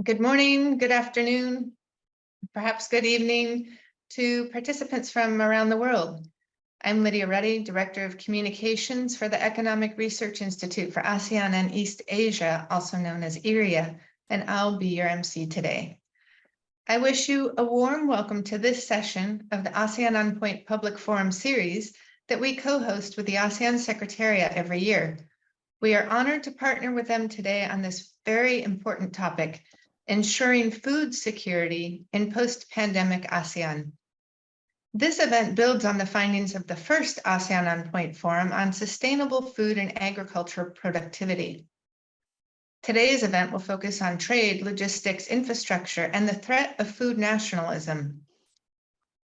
Good morning, good afternoon, perhaps good evening to participants from around the world. I'm Lydia Ruddy, Director of Communications for the Economic Research Institute for ASEAN and East Asia, also known as ERIA, and I'll be your MC today. I wish you a warm welcome to this session of the ASEAN On Point Public Forum series that we co-host with the ASEAN Secretariat every year. We are honored to partner with them today on this very important topic, ensuring food security in post-pandemic ASEAN. This event builds on the findings of the first ASEAN On Point Forum on sustainable food and agricultural productivity. Today's event will focus on trade, logistics, infrastructure, and the threat of food nationalism.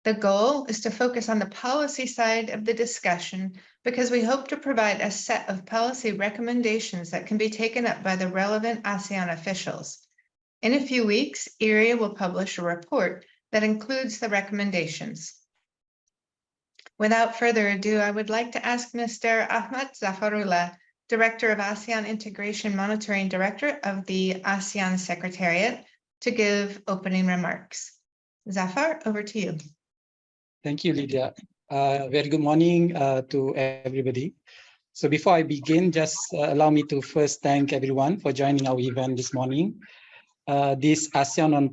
The goal is to focus on the policy side of the discussion because we hope to provide a set of policy recommendations that can be taken up by the relevant ASEAN officials. In a few weeks, ERIA will publish a report that includes the recommendations. Without further ado, I would like to ask Mr. Ahmad Zafarullah, Director of ASEAN Integration Monitoring Director of the ASEAN Secretariat, to give opening remarks. Zafar, over to you. Thank you, Lydia. Very good morning to everybody. So before I begin, just allow me to first thank everyone for joining our event this morning. This ASEAN On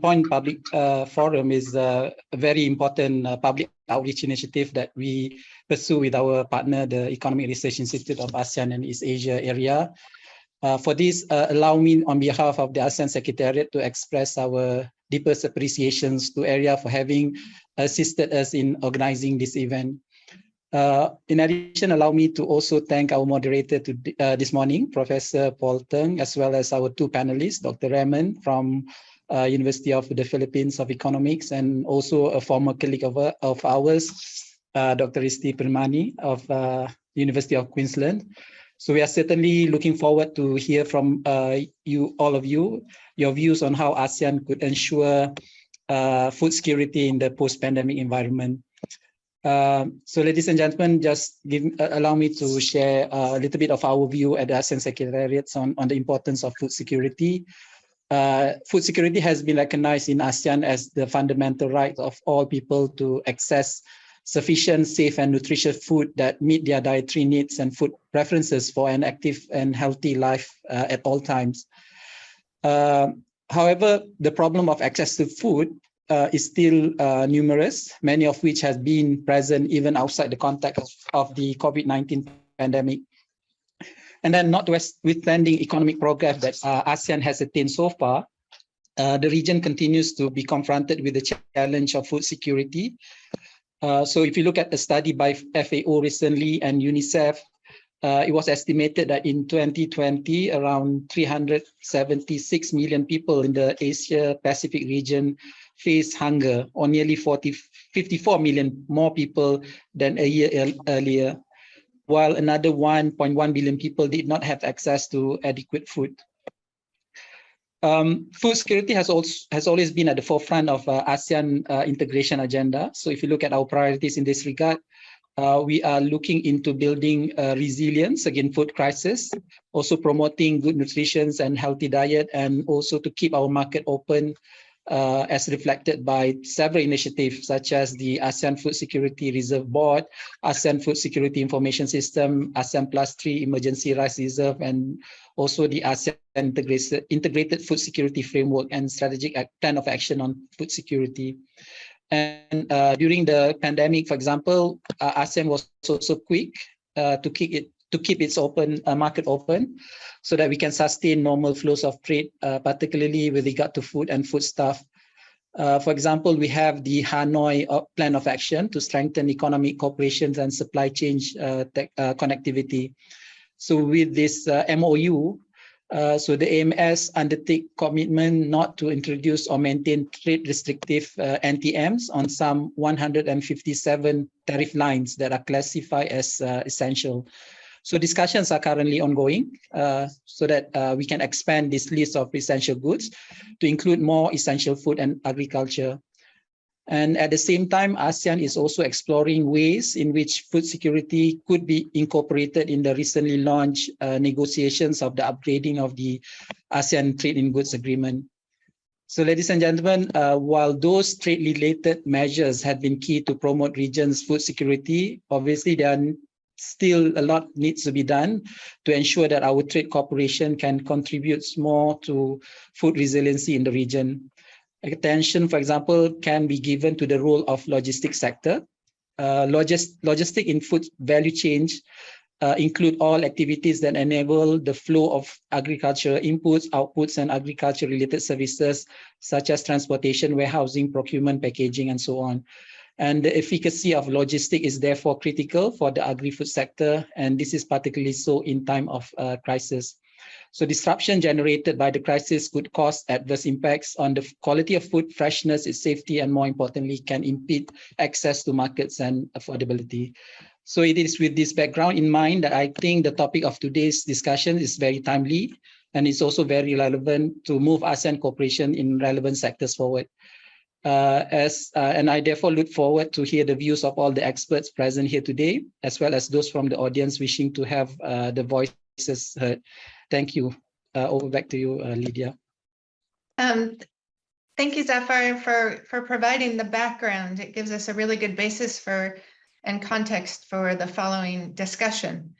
Point Public Forum is a very important public outreach initiative that we pursue with our partner, the Economic Research Institute of ASEAN and East Asia area. For this, allow me on behalf of the ASEAN Secretariat to express our deepest appreciations to ERIA for having assisted us in organizing this event. In addition, allow me to also thank our moderator this morning, Professor Paul Teng, as well as our two panelists, Dr. Raymond from University of the Philippines of Economics, and also a former colleague of ours, Dr. Risti Permani of University of Queensland. So we are certainly looking forward to hear from all of you, your views on how ASEAN could ensure food security in the post-pandemic environment. So ladies and gentlemen, just allow me to share a little bit of our view at the ASEAN Secretariat on the importance of food security. Food security has been recognized in ASEAN as the fundamental right of all people to access sufficient, safe, and nutritious food that meet their dietary needs and food preferences for an active and healthy life at all times. However, the problem of access to food is still numerous, many of which has been present even outside the context of the COVID-19 pandemic. And then notwithstanding economic progress that ASEAN has attained so far, the region continues to be confronted with the challenge of food security. So if you look at a study by FAO recently and UNICEF, it was estimated that in 2020, around 376 million people in the Asia-Pacific region faced hunger, or nearly 54 million more people than a year earlier, while another 1.1 billion people did not have access to adequate food. Food security has always been at the forefront of ASEAN integration agenda. So if you look at our priorities in this regard, we are looking into building resilience against food crisis, also promoting good nutrition and healthy diet, and also to keep our market open as reflected by several initiatives such as the ASEAN Food Security Reserve Board, ASEAN Food Security Information System, ASEAN +3 Emergency Rice Reserve, and also the ASEAN Integrated Food Security Framework and Strategic Plan of Action on Food Security. And during the pandemic, for example, ASEAN was also quick to keep its market open so that we can sustain normal flows of trade, particularly with regard to food and foodstuff. For example, we have the Hanoi Plan of Action to strengthen economic cooperation and supply chain connectivity. So with this MOU, so the AMS undertake commitment not to introduce or maintain trade restrictive NTMs on some 157 tariff lines that are classified as essential. So discussions are currently ongoing so that we can expand this list of essential goods to include more essential food and agriculture. And at the same time, ASEAN is also exploring ways in which food security could be incorporated in the recently launched negotiations of the upgrading of the ASEAN Trade in Goods Agreement. So ladies and gentlemen, while those trade-related measures have been key to promote region's food security, obviously there are still a lot needs to be done to ensure that our trade cooperation can contribute more to food resiliency in the region. Attention, for example, can be given to the role of logistics sector. Logistic in food value chain include all activities that enable the flow of agricultural inputs, outputs, and agriculture-related services, such as transportation, warehousing, procurement, packaging, and so on. And the efficacy of logistics is therefore critical for the agri-food sector, and this is particularly so in time of crisis. So disruption generated by the crisis could cause adverse impacts on the quality of food, freshness, its safety, and more importantly, can impede access to markets and affordability. So it is with this background in mind that I think the topic of today's discussion is very timely, and it's also very relevant to move ASEAN cooperation in relevant sectors forward. And I therefore look forward to hear the views of all the experts present here today, as well as those from the audience wishing to have the voices heard. Thank you. Over back to you, Lydia. Thank you, Zafar, for providing the background. It gives us a really good basis for and context for the following discussion,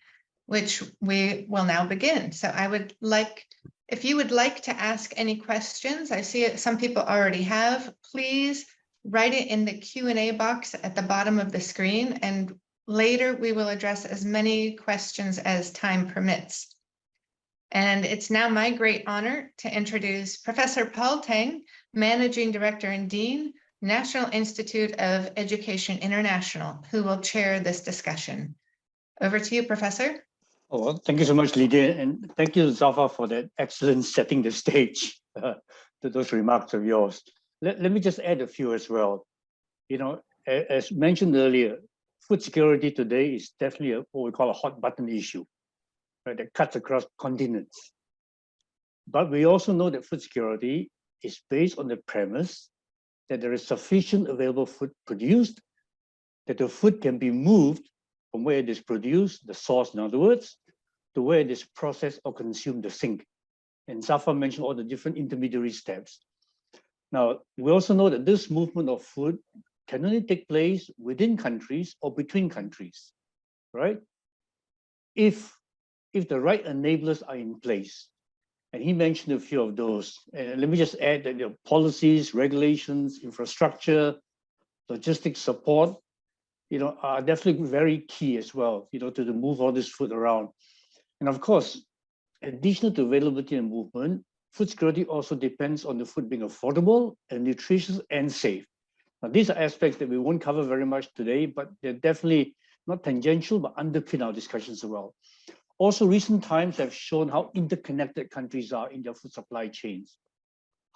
which we will now begin. So I would like, if you would like to ask any questions, I see it, some people already have, please write it in the Q&A box at the bottom of the screen, and later we will address as many questions as time permits. And it's now my great honor to introduce Professor Paul Tang, Managing Director and Dean, National Institute of Education International, who will chair this discussion. Over to you, Professor. Oh, well, thank you so much, Lydia, and thank you, Zafar, for that excellent setting the stage to those remarks of yours. Let me just add a few as well. You know, as mentioned earlier, food security today is definitely what we call a hot button issue, right, that cuts across continents. But we also know that food security is based on the premise that there is sufficient available food produced, that the food can be moved from where it is produced, the source in other words, to where it is processed or consumed, the sink. And Zafar mentioned all the different intermediary steps. Now, we also know that this movement of food can only take place within countries or between countries, right? If the right enablers are in place. And he mentioned a few of those. And let me just add that policies, regulations, infrastructure, logistics support, are definitely very key as well, to move all this food around. And of course, additional to availability and movement, food security also depends on the food being affordable and nutritious and safe. Now, these are aspects that we won't cover very much today, but they're definitely not tangential, but underpin our discussions as well. Also, recent times have shown how interconnected countries are in their food supply chains,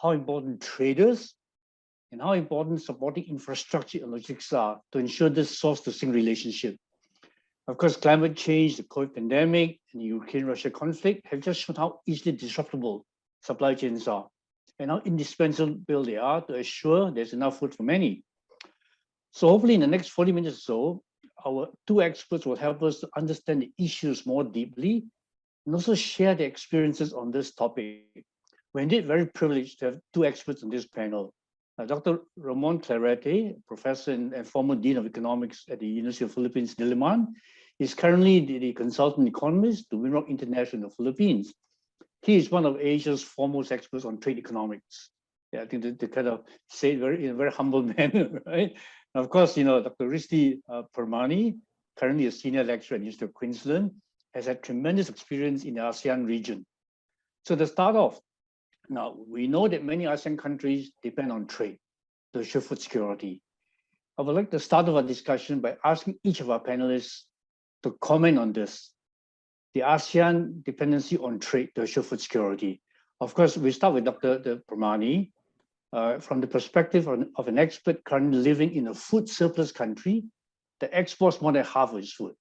how important traders and how important supporting infrastructure and logistics are to ensure this source-to-sink relationship. Of course, climate change, the COVID pandemic, and the Ukraine-Russia conflict have just shown how easily disruptible supply chains are and how indispensable they are to assure there's enough food for many. So hopefully in the next 40 minutes or so, our two experts will help us to understand the issues more deeply and also share their experiences on this topic. We're indeed very privileged to have two experts on this panel. Dr. Ramon Clarete, professor and former dean of economics at the University of Philippines, Diliman, is currently the consultant economist to Winrock International in the Philippines. He is one of Asia's foremost experts on trade economics. Yeah, I think to kind of say it in a very humble manner, right? And of course, Dr. Risti Permani, currently a senior lecturer at the University of Queensland, has had tremendous experience in the ASEAN region. So to start off, now we know that many ASEAN countries depend on trade to ensure food security. I would like to start off our discussion by asking each of our panelists to comment on this, the ASEAN dependency on trade to ensure food security. Of course, we start with Dr. Permani. From the perspective of an expert currently living in a food surplus country that exports more than half of its food.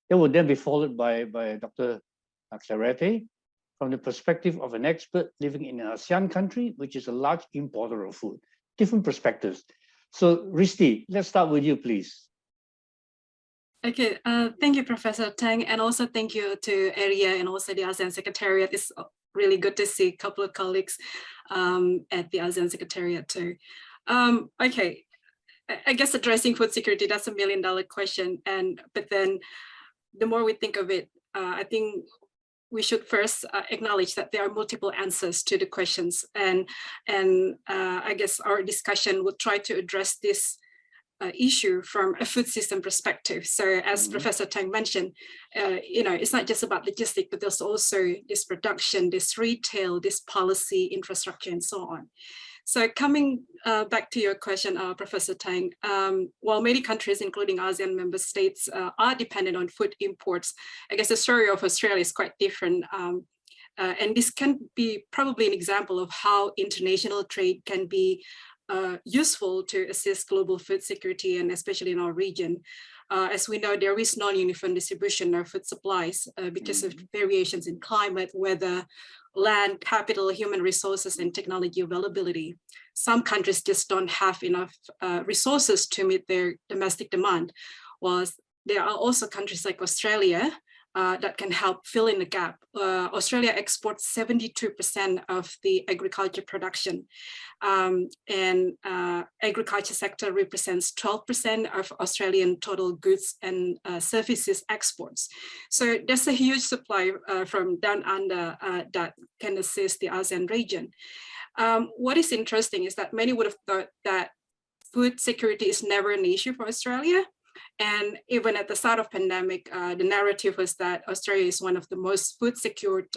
It will then be followed by Dr. Clarete, from the perspective of an expert living in an ASEAN country, which is a large importer of food. Different perspectives. So Risti, let's start with you, please. Okay, thank you, Professor Tang, and also thank you to ERIA and also the ASEAN Secretariat. It's really good to see a couple of colleagues at the ASEAN Secretariat too. Okay, I guess addressing food security, that's $1 million question. But then the more we think of it, I think we should first acknowledge that there are multiple answers to the questions. And I guess our discussion will try to address this issue from a food system perspective. So as Professor Tang mentioned, it's not just about logistics, but there's also this production, this retail, this policy, infrastructure, and so on. So coming back to your question, Professor Tang, while many countries, including ASEAN member states, are dependent on food imports, I guess the story of Australia is quite different. And this can be probably an example of how international trade can be useful to assist global food security, and especially in our region. As we know, there is non-uniform distribution of food supplies because of variations in climate, weather, land, capital, human resources, and technology availability. Some countries just don't have enough resources to meet their domestic demand, whilst there are also countries like Australia that can help fill in the gap. Australia exports 72% of the agriculture production, and agriculture sector represents 12% of Australian total goods and services exports. So there's a huge supply from down under that can assist the ASEAN region. What is interesting is that many would have thought that food security is never an issue for Australia. And even at the start of pandemic, the narrative was that Australia is one of the most food secured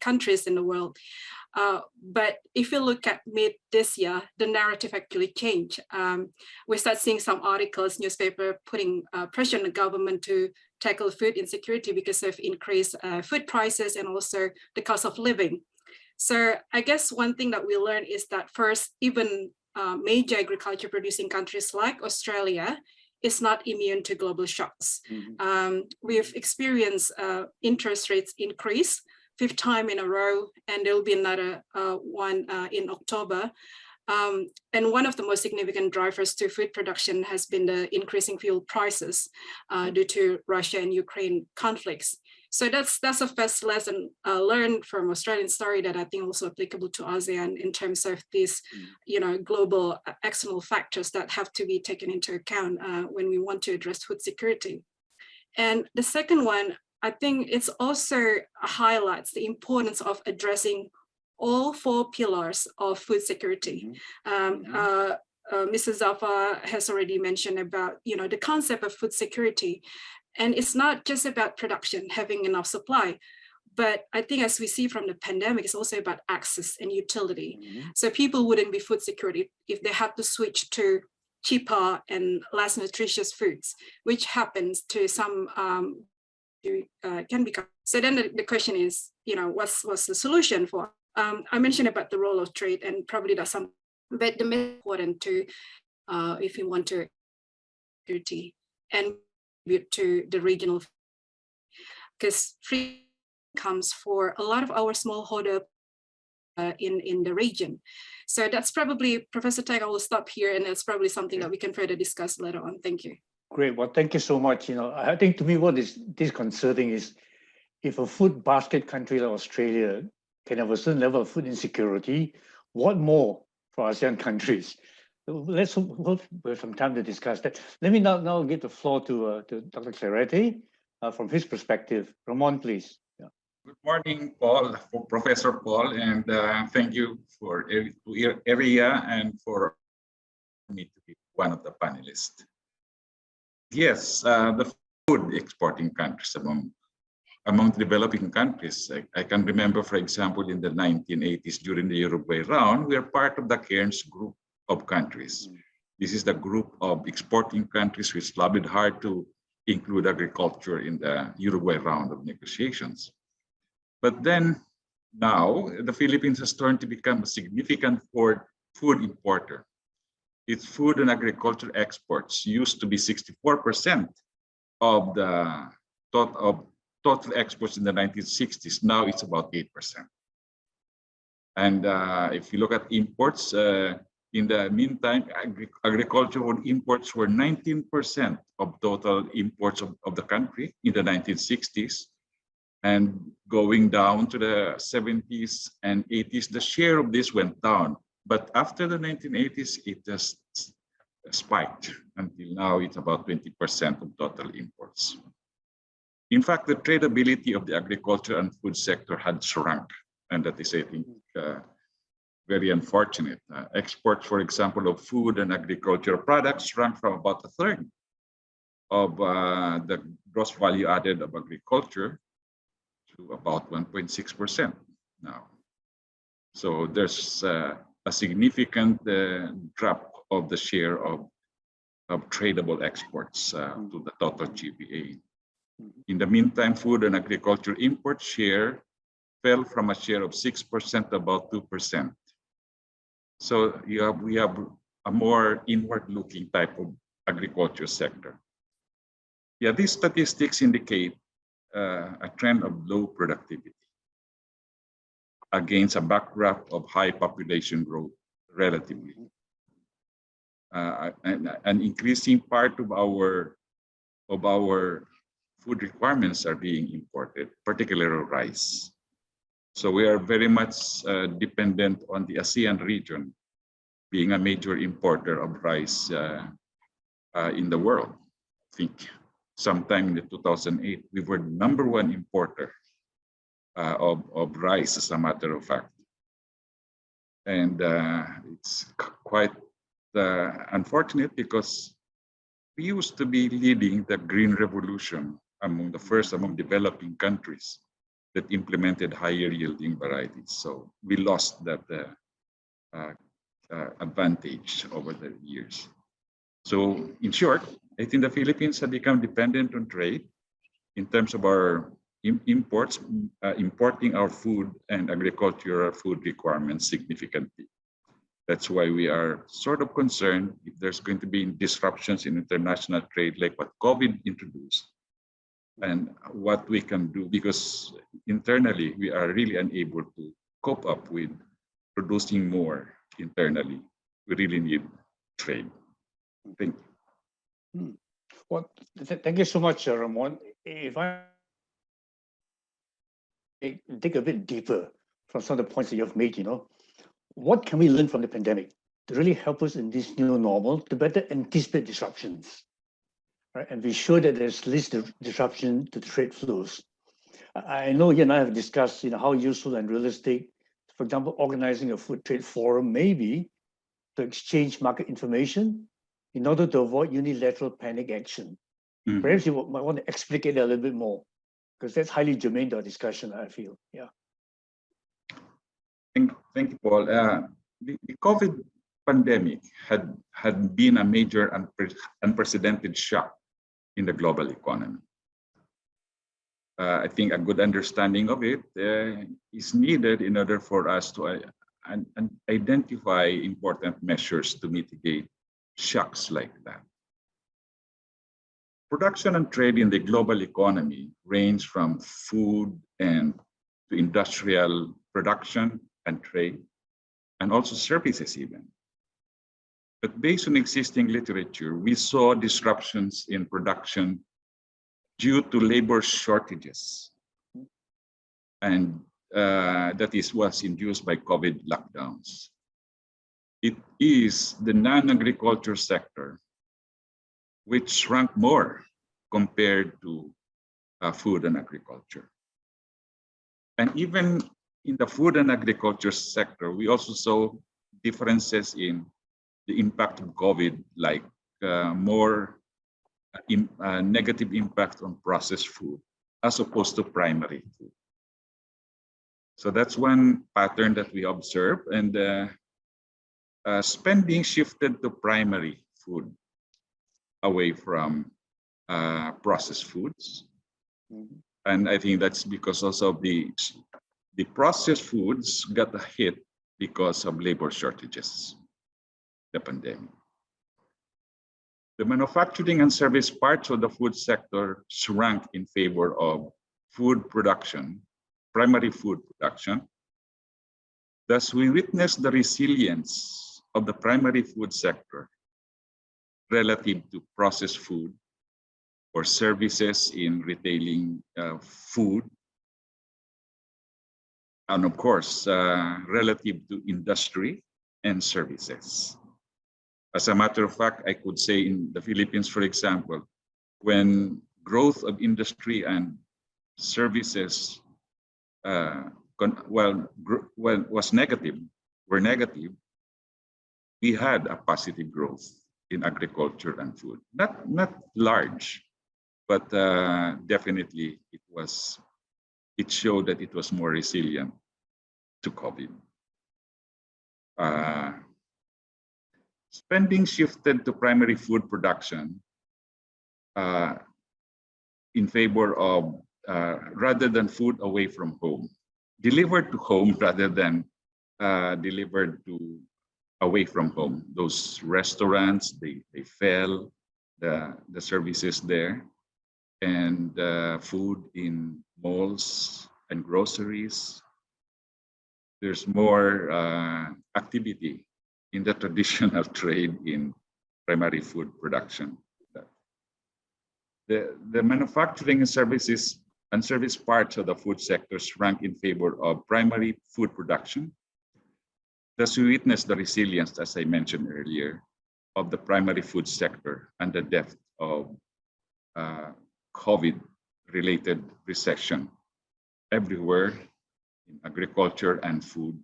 countries in the world. But if you look at mid this year, the narrative actually changed. We start seeing some articles, newspaper putting pressure on the government to tackle food insecurity because of increased food prices and also the cost of living. So I guess one thing that we learned is that first, even major agriculture producing countries like Australia is not immune to global shocks. We've experienced interest rates increase 5th time in a row, and there'll be another one in October. And one of the most significant drivers to food production has been the increasing fuel prices due to Russia and Ukraine conflicts. So that's a first lesson learned from Australian story that I think also applicable to ASEAN in terms of these, global external factors that have to be taken into account when we want to address food security. And the second one, I think it's also highlights the importance of addressing all 4 pillars of food security. Mrs. Zafar has already mentioned about, the concept of food security. And it's not just about production, having enough supply, but I think as we see from the pandemic, it's also about access and utility. So people wouldn't be food security if they had to switch to cheaper and less nutritious foods, which happens to some can become. So then the question is, what's the solution for? I mentioned about the role of trade, and probably that's something, but the most important to, if you want to security and to the regional, because free comes for a lot of our smallholder in the region. So that's probably, Professor Tang, I will stop here, and it's probably something that we can further discuss later on. Thank you. Great. Well, thank you so much. I think to me what is disconcerting is if a food basket country like Australia can have a certain level of food insecurity, what more for ASEAN countries? Let's have some time to discuss that. Let me now give the floor to Dr. Clarete from his perspective. Ramon, please. Yeah. Good morning, Paul, Professor Paul, and thank you for ERIA and for me to be one of the panelists. Yes, the food exporting countries among developing countries. I can remember, for example, in the 1980s during the Uruguay round, we are part of the Cairns group of countries. This is the group of exporting countries which lobbied hard to include agriculture in the Uruguay round of negotiations. But then now the Philippines has turned to become a significant food importer. Its food and agriculture exports used to be 64% of the total exports in the 1960s. Now it's about 8%. And if you look at imports, In the meantime, agricultural imports were 19% of total imports of the country in the 1960s. And going down to the 70s and 80s, the share of this went down. But after the 1980s, it just spiked. Until now, it's about 20% of total imports. In fact, the tradability of the agriculture and food sector had shrunk. And that is, I think, very unfortunate. Exports, for example, of food and agricultural products shrunk from about a third of the gross value added of agriculture to about 1.6% now. So there's a significant drop of the share of tradable exports to the total GVA. In the meantime, food and agriculture import share fell from a share of 6% to about 2%. So we have a more inward-looking type of agriculture sector. Yeah, these statistics indicate a trend of low productivity against a backdrop of high population growth relatively. An increasing part of our food requirements are being imported, particularly rice. So we are very much dependent on the ASEAN region being a major importer of rice in the world. I think sometime in 2008, we were the #1 importer of rice, as a matter of fact. And it's quite unfortunate because we used to be leading the green revolution among the first among developing countries that implemented higher yielding varieties. So we lost that advantage over the years. So in short, I think the Philippines have become dependent on trade in terms of our imports, importing our food and agricultural food requirements significantly. That's why we are sort of concerned if there's going to be disruptions in international trade like what COVID introduced, and what we can do, because internally we are really unable to cope up with producing more internally. We really need trade. Thank you. Well, thank you so much, Ramon. If I dig a bit deeper from some of the points that you've made, what can we learn from the pandemic to really help us in this new normal to better anticipate disruptions, right? And be sure that there's least disruption to the trade flows. I know you and I have discussed, how useful and realistic, for example, organizing a food trade forum maybe to exchange market information in order to avoid unilateral panic action. Mm-hmm. Perhaps you might want to explicate that a little bit more, because that's highly germane to our discussion, I feel. Yeah. Thank you, Paul. The COVID pandemic had been a major unprecedented shock in the global economy. I think a good understanding of it is needed in order for us to identify important measures to mitigate shocks like that. Production and trade in the global economy range from food and to industrial production and trade, and also services even. But based on existing literature, we saw disruptions in production due to labor shortages. And that was induced by COVID lockdowns. It is the non-agriculture sector which shrunk more compared to food and agriculture. And even in the food and agriculture sector, we also saw differences in the impact of COVID, like more negative impact on processed food as opposed to primary food. So that's one pattern that we observe, and spending shifted to primary food away from processed foods. Mm-hmm. And I think that's because also of the processed foods got a hit because of labor shortages, the pandemic. The manufacturing and service parts of the food sector shrunk in favor of food production, primary food production. Thus, we witnessed the resilience of the primary food sector relative to processed food or services in retailing food, and of course, relative to industry and services. As a matter of fact, I could say in the Philippines, for example, when growth of industry and services was negative, we had a positive growth in agriculture and food. Not large, but definitely it showed that it was more resilient to COVID. Spending shifted to primary food production in favor of rather than food away from home, delivered to home rather than delivered to away from home. Those restaurants, they fell, the services there, and food in malls and groceries. There's more activity in the traditional trade in primary food production. The manufacturing and services and service parts of the food sectors rank in favor of primary food production. Thus, we witness the resilience, as I mentioned earlier, of the primary food sector and the depth of COVID-related recession everywhere in agriculture and food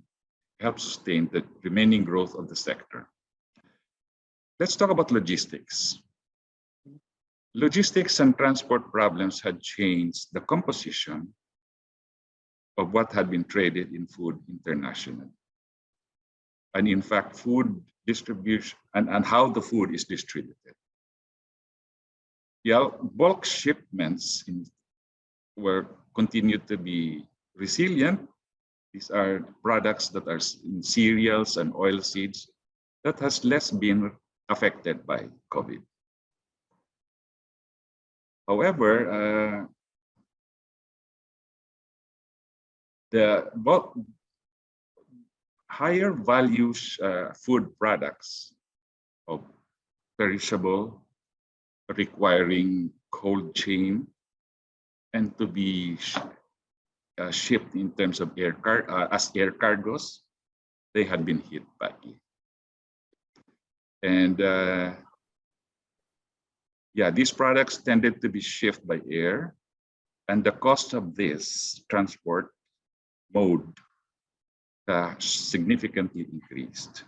help sustain the remaining growth of the sector. Let's talk about logistics. Logistics and transport problems had changed the composition of what had been traded in food internationally. And in fact, food distribution and how the food is distributed. Yeah, bulk shipments were continued to be resilient. These are products that are in cereals and oilseeds that has less been affected by COVID. However, the higher values food products of perishable, requiring cold chain, and to be shipped in terms of as air cargos, they had been hit badly. And yeah, these products tended to be shipped by air, and the cost of this transport mode significantly increased.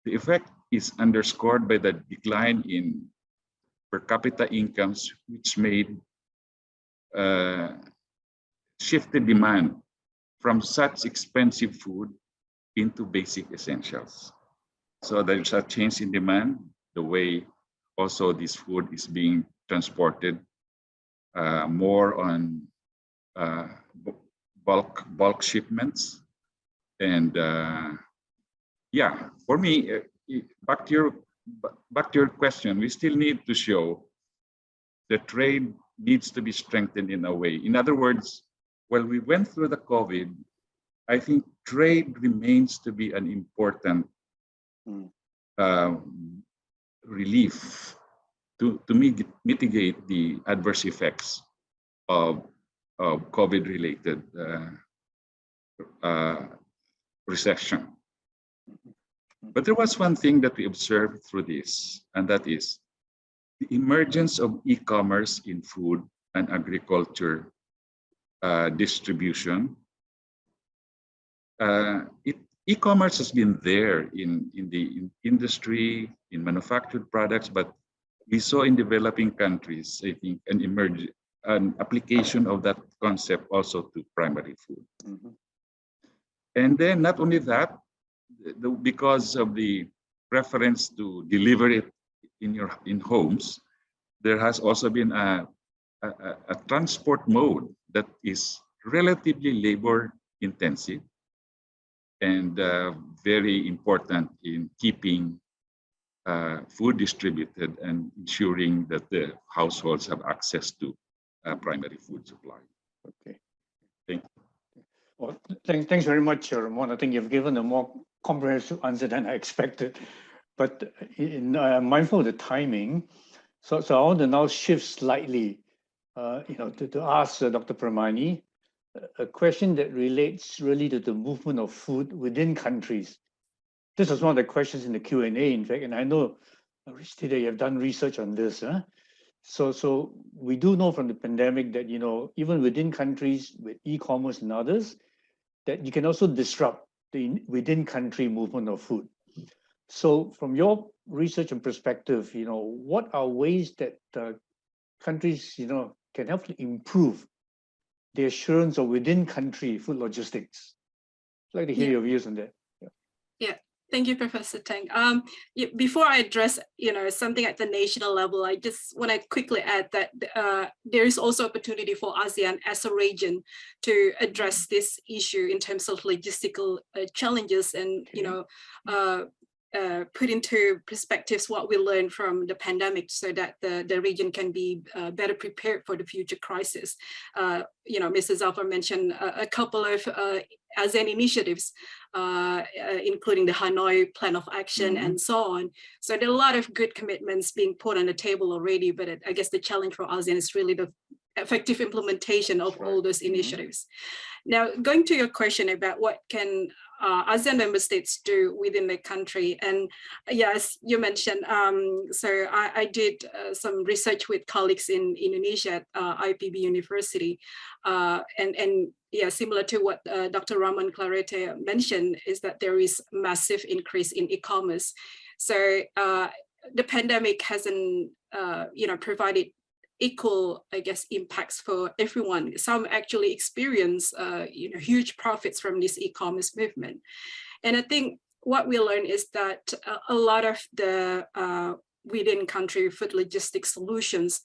The effect is underscored by the decline in per capita incomes, which made shifted demand from such expensive food into basic essentials. So there's a change in demand, the way also this food is being transported more on bulk shipments. And yeah, for me, back to your question, we still need to show the trade needs to be strengthened in a way. In other words, while we went through the COVID, I think trade remains to be an important relief to mitigate the adverse effects of COVID-related recession. But there was one thing that we observed through this, and that is the emergence of e-commerce in food and agriculture distribution. E-commerce has been there in the industry, in manufactured products, but we saw in developing countries, I think, an application of that concept also to primary food. Mm-hmm. And then not only that, because of the preference to deliver it in homes, there has also been a transport mode that is relatively labor intensive and very important in keeping food distributed and ensuring that the households have access to primary food supply. Okay. Thank you. Well, thanks very much, Ramon. I think you've given a more comprehensive answer than I expected. But mindful of the timing, so I want to now shift slightly, to ask Dr. Pramani a question that relates really to the movement of food within countries. This was one of the questions in the Q&A, in fact, and I know, Aristide, you have done research on this. Huh? So we do know from the pandemic that, even within countries with e-commerce and others, that you can also disrupt the within country movement of food. So from your research and perspective, what are ways that countries, can help to improve the assurance of within country food logistics? I'd like to hear your views on that. Yeah. Thank you, Professor Tang. Before I address, something at the national level, I just want to quickly add that there is also opportunity for ASEAN as a region to address this issue in terms of logistical challenges and, put into perspectives what we learned from the pandemic so that the region can be better prepared for the future crisis. Mrs. Zafar mentioned a couple of ASEAN initiatives, including the Hanoi Plan of Action and so on. So there are a lot of good commitments being put on the table already, but I guess the challenge for ASEAN is really the effective implementation of all those initiatives. Now, going to your question about what can ASEAN member states do within the country, and yes, you mentioned, so I did some research with colleagues in Indonesia at IPB University, and yeah, similar to what Dr. Rahman Clarete mentioned, is that there is massive increase in e-commerce. So the pandemic hasn't, provided equal, I guess, impacts for everyone. Some actually experience, huge profits from this e-commerce movement. And I think what we learned is that a lot of the within country food logistics solutions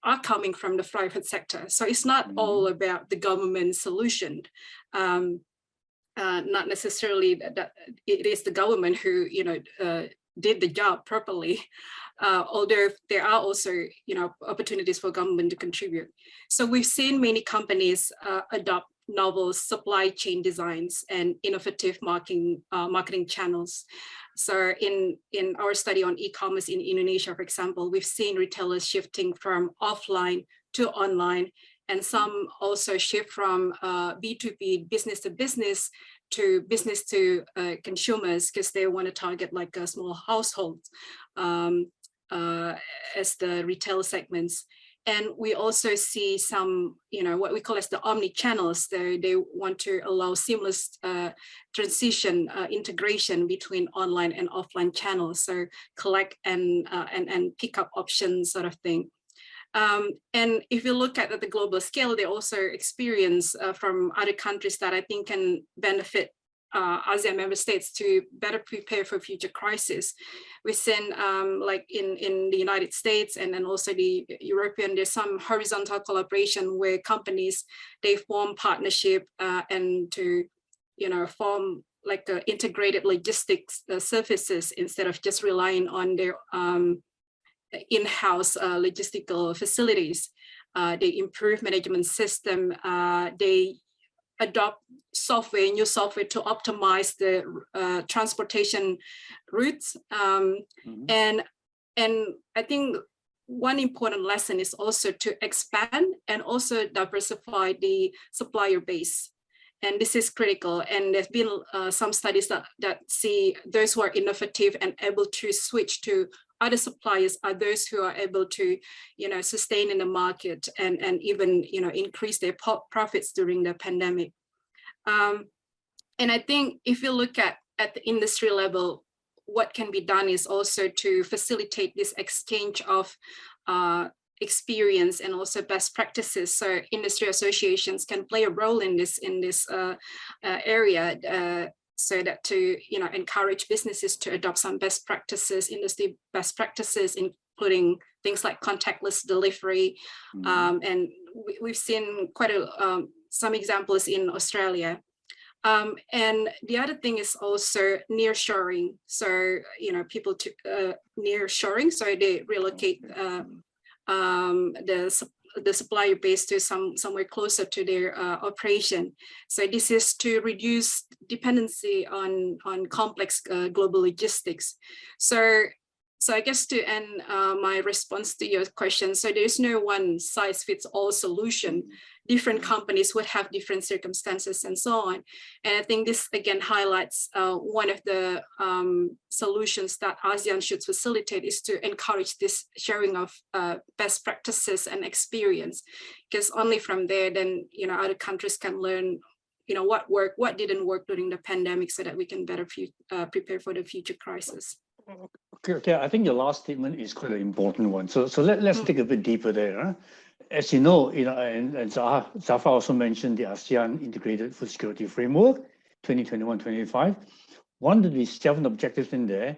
are coming from the private sector. So it's not all about the government solution. Not necessarily that it is the government who, did the job properly. Although there are also, opportunities for government to contribute. So we've seen many companies adopt novel supply chain designs and innovative marketing channels. So in our study on e-commerce in Indonesia, for example, we've seen retailers shifting from offline to online, and some also shift from B2B, business to business to consumers, because they want to target like a small household as the retail segments. And we also see some, what we call as the omni-channels. They want to allow seamless transition, integration between online and offline channels. So collect and pick up options sort of thing. And if you look at the global scale, they also experience from other countries that I think can benefit ASEAN member states to better prepare for future crises. We've seen like in the United States and then also the European, there's some horizontal collaboration where companies, they form partnership and to, form like integrated logistics services instead of just relying on their in-house logistical facilities. They improve management system. They adopt new software to optimize the transportation routes. And I think one important lesson is also to expand and also diversify the supplier base. And this is critical. And there's been some studies that see those who are innovative and able to switch to other suppliers are those who are able to, sustain in the market and even, increase their profits during the pandemic. And I think if you look at the industry level, what can be done is also to facilitate this exchange of experience and also best practices. So industry associations can play a role in this area. So that to encourage businesses to adopt some best practices, industry best practices, including things like contactless delivery, and we've seen quite some examples in Australia. And the other thing is also nearshoring. So people to nearshoring, so they relocate the the supplier base to somewhere closer to their operation. So this is to reduce dependency on complex global logistics. So I guess to end my response to your question, so there's no one size fits all solution. Different companies would have different circumstances and so on. And I think this again highlights one of the solutions that ASEAN should facilitate is to encourage this sharing of best practices and experience, because only from there, then, you know, other countries can learn, you know, what worked, what didn't work during the pandemic, so that we can better prepare for the future crisis. Okay, I think your last statement is quite an important one. So let's dig a bit deeper there. Huh? As you know, and Zafar also mentioned the ASEAN Integrated Food Security Framework, 2021-25. One of the 7 objectives in there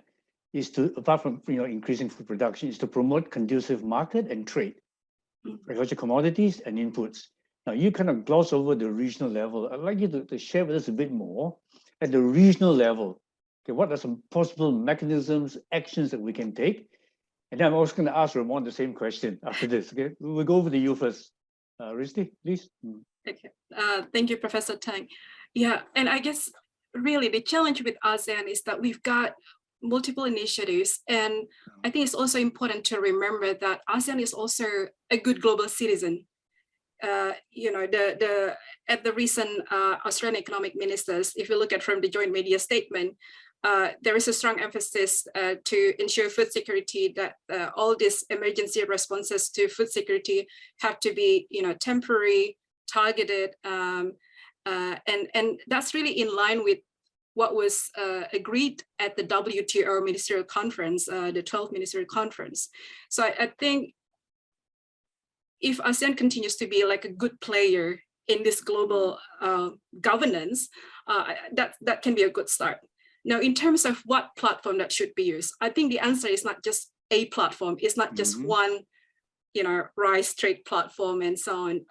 is to, apart from increasing food production, is to promote conducive market and trade, agricultural commodities and inputs. Now you kind of gloss over the regional level. I'd like you to share with us a bit more at the regional level. Okay, what are some possible mechanisms, actions that we can take? And then I'm also going to ask Ramon the same question after this. Okay, we'll go over to you first. Risti, please. Okay, thank you, Professor Tang. Yeah, and I guess really the challenge with ASEAN is that we've got multiple initiatives, and I think it's also important to remember that ASEAN is also a good global citizen. You know, at the recent Australian economic ministers, if you look at from the joint media statement, there is a strong emphasis to ensure food security, that all these emergency responses to food security have to be, you know, temporary, targeted, and that's really in line with what was agreed at the WTO ministerial conference, the 12th ministerial conference. So I think if ASEAN continues to be like a good player in this global governance, that can be a good start. Now, in terms of what platform that should be used, I think the answer is not just a platform. It's not just one, you know, rice trade platform and so on.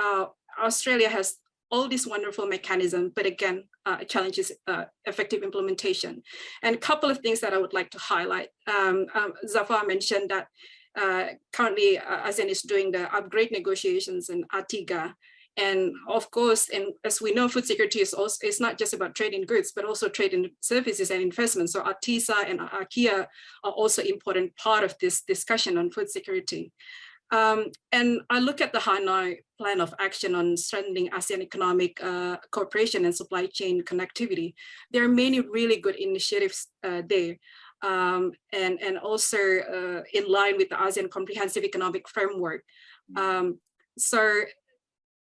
Australia has all these wonderful mechanisms, but again, challenge is effective implementation. And a couple of things that I would like to highlight. Zafar mentioned that currently ASEAN is doing the upgrade negotiations in ATIGA. And of course, and as we know, food security is also, it's not just about trade in goods, but also trade in services and investments. So ATISA and AKIA are also important part of this discussion on food security. And I look at the Hanoi Plan of Action on strengthening ASEAN economic cooperation and supply chain connectivity. There are many really good initiatives there. And also in line with the ASEAN Comprehensive Economic Framework. So,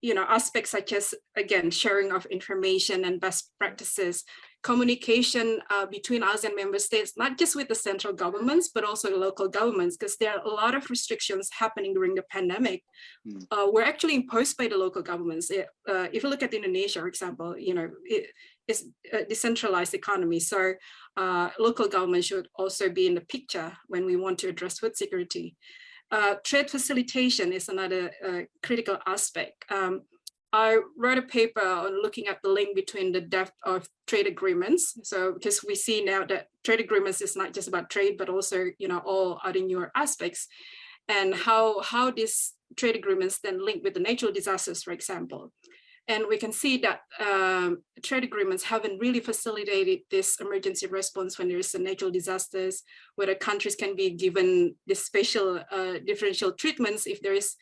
you know, aspects such as, again, sharing of information and best practices, communication between ASEAN member states, not just with the central governments, but also the local governments, because there are a lot of restrictions happening during the pandemic. Were actually imposed by the local governments. If you look at Indonesia, for example, you know, it's a decentralized economy. So local government should also be in the picture when we want to address food security. Trade facilitation is another critical aspect. I wrote a paper on looking at the link between the depth of trade agreements. So because we see now that trade agreements is not just about trade, but also, you know, all other newer aspects, and how these trade agreements then link with the natural disasters, for example. And we can see that trade agreements haven't really facilitated this emergency response when there's natural disasters, where countries can be given this special differential treatments if there is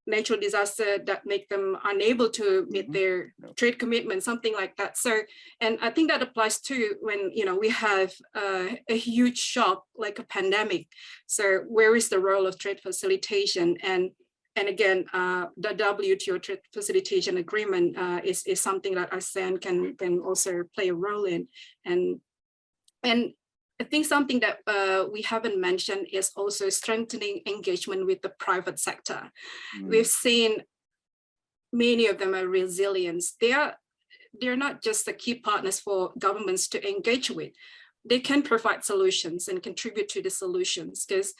natural disaster that make them unable to meet their trade commitment, something like that. So, and I think that applies to when, you know, we have a huge shock like a pandemic. So where is the role of trade facilitation? And again, the WTO trade facilitation agreement is something that ASEAN can also play a role in. And I think something that we haven't mentioned is also strengthening engagement with the private sector. We've seen many of them are resilient. They're not just the key partners for governments to engage with. They can provide solutions and contribute to the solutions, because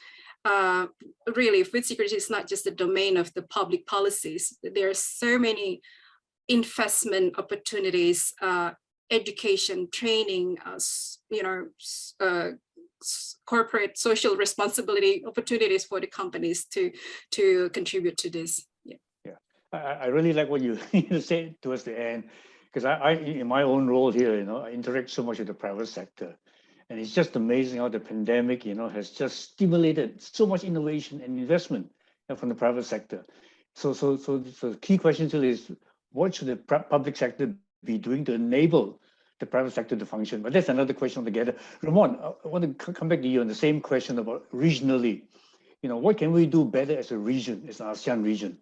really food security is not just the domain of the public policies. There are so many investment opportunities, education, training, you know, corporate social responsibility opportunities for the companies to contribute to this. Yeah. I really like what you, you said towards the end, because I, in my own role here, I interact so much with the private sector. And it's just amazing how the pandemic, has just stimulated so much innovation and investment from the private sector. So the key question still is, what should the public sector be doing to enable the private sector to function? But that's another question altogether. Ramon, I want to come back to you on the same question about regionally. What can we do better as a region, as an ASEAN region,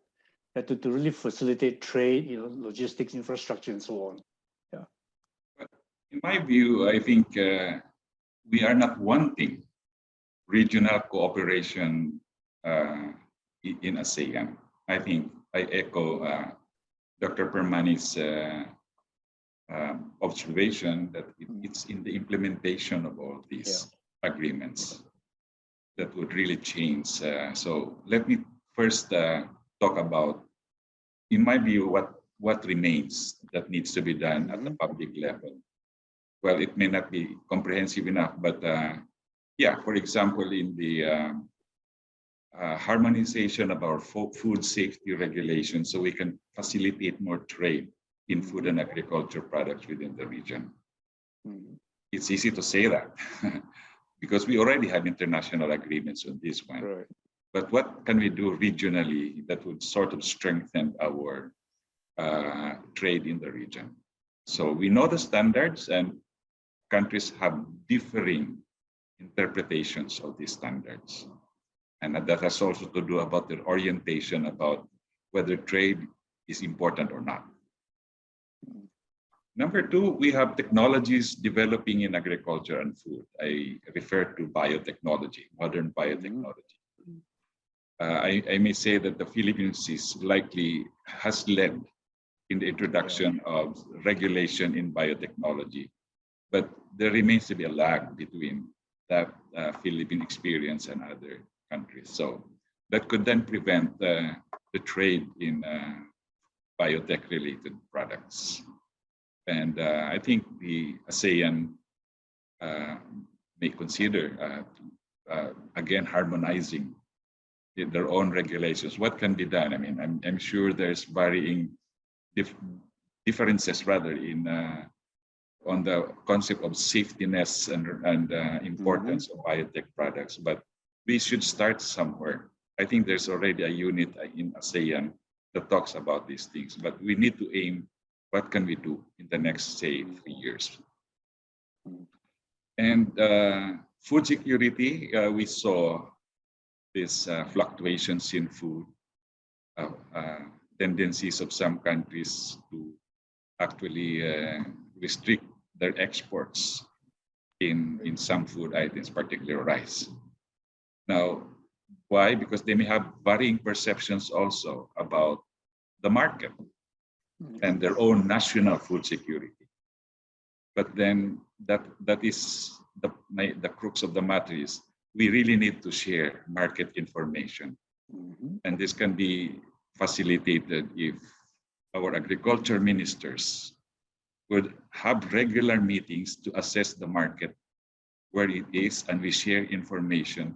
to really facilitate trade, logistics, infrastructure, and so on? Yeah. In my view, I think we are not wanting regional cooperation in ASEAN. I think I echo Dr. Permani's observation that it's in the implementation of all these agreements that would really change. So let me first talk about, in my view, what remains that needs to be done at the public level. Well, it may not be comprehensive enough, but yeah, for example, in the harmonization of our food safety regulations, so we can facilitate more trade in food and agriculture products within the region. It's easy to say that because we already have international agreements on this one. Right. But what can we do regionally that would sort of strengthen our trade in the region? So we know the standards, and countries have differing interpretations of these standards. And that has also to do about their orientation about whether trade is important or not. Number two, we have technologies developing in agriculture and food. I refer to biotechnology, modern biotechnology. I may say that the Philippines has led in the introduction of regulation in biotechnology, but there remains to be a lag between that Philippine experience and other countries. So that could then prevent the trade in biotech-related products. And I think the ASEAN may consider, again, harmonizing their own regulations. What can be done? I mean, I'm sure there's varying differences rather in on the concept of safetiness and importance of biotech products, but we should start somewhere. I think there's already a unit in ASEAN that talks about these things, but we need to aim, what can we do in the next, say, 3 years? And food security, we saw these fluctuations in food, tendencies of some countries to actually restrict their exports in some food items, particularly rice. Now, why? Because they may have varying perceptions also about the market and their own national food security. But then that is the crux of the matter is we really need to share market information. And this can be facilitated if our agriculture ministers would have regular meetings to assess the market where it is, and we share information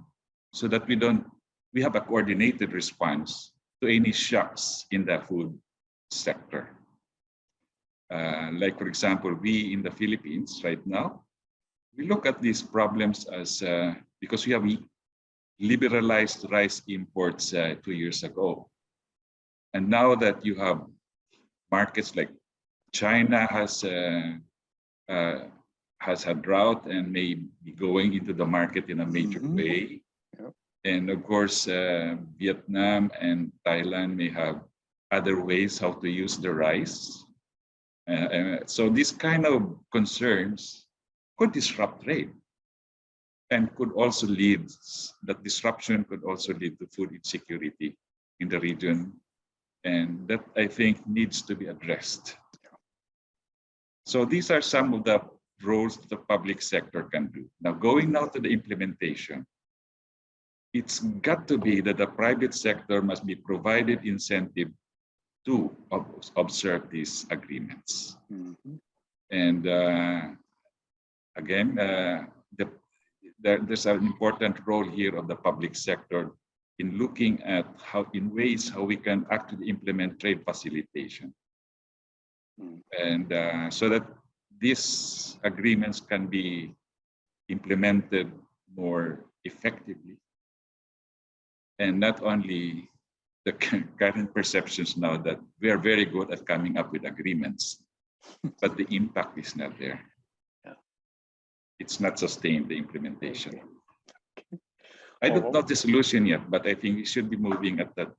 so that we have a coordinated response to any shocks in the food sector. Like, for example, we in the Philippines right now, we look at these problems as, because we have liberalized rice imports 2 years ago. And now that you have markets like China has a drought and may be going into the market in a major way. And of course, Vietnam and Thailand may have other ways how to use the rice. So these kind of concerns could disrupt trade and could also that disruption could also lead to food insecurity in the region. And that, I think, needs to be addressed. So these are some of the roles the public sector can do. Now, going now to the implementation, it's got to be that the private sector must be provided incentive to observe these agreements. And again, there's an important role here of the public sector in looking at how we can actually implement trade facilitation. And so that these agreements can be implemented more effectively. And not only the current perceptions now that we are very good at coming up with agreements, but the impact is not there. Yeah. It's not sustained, the implementation. Okay. I don't know the solution yet, but I think we should be moving at that,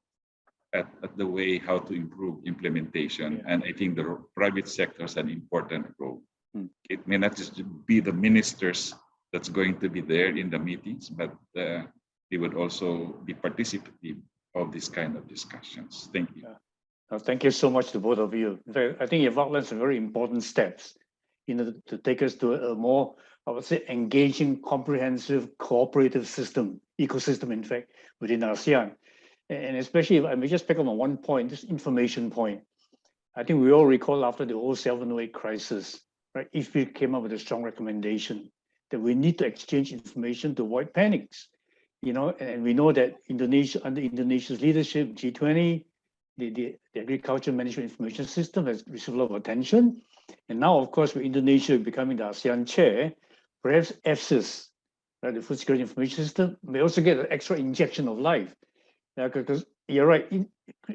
at the way how to improve implementation. Yeah. And I think the private sector has an important role. Mm. It may not just be the ministers that's going to be there in the meetings, but they would also be participative of this kind of discussions. Thank you. Yeah. Thank you so much to both of you. In fact, I think you've outlined some very important steps, to take us to a more, I would say, engaging, comprehensive, cooperative system, ecosystem, in fact, within ASEAN. And especially, if I may just pick up on one point, this information point. I think we all recall after the 2007-08 crisis, right? IFPI came up with a strong recommendation that we need to exchange information to avoid panics. And we know that Indonesia, under Indonesia's leadership, G20, the agriculture management information system has received a lot of attention. And now, of course, with Indonesia becoming the ASEAN chair, perhaps EFSIS, right, the Food Security Information System, may also get an extra injection of life. Because you're right,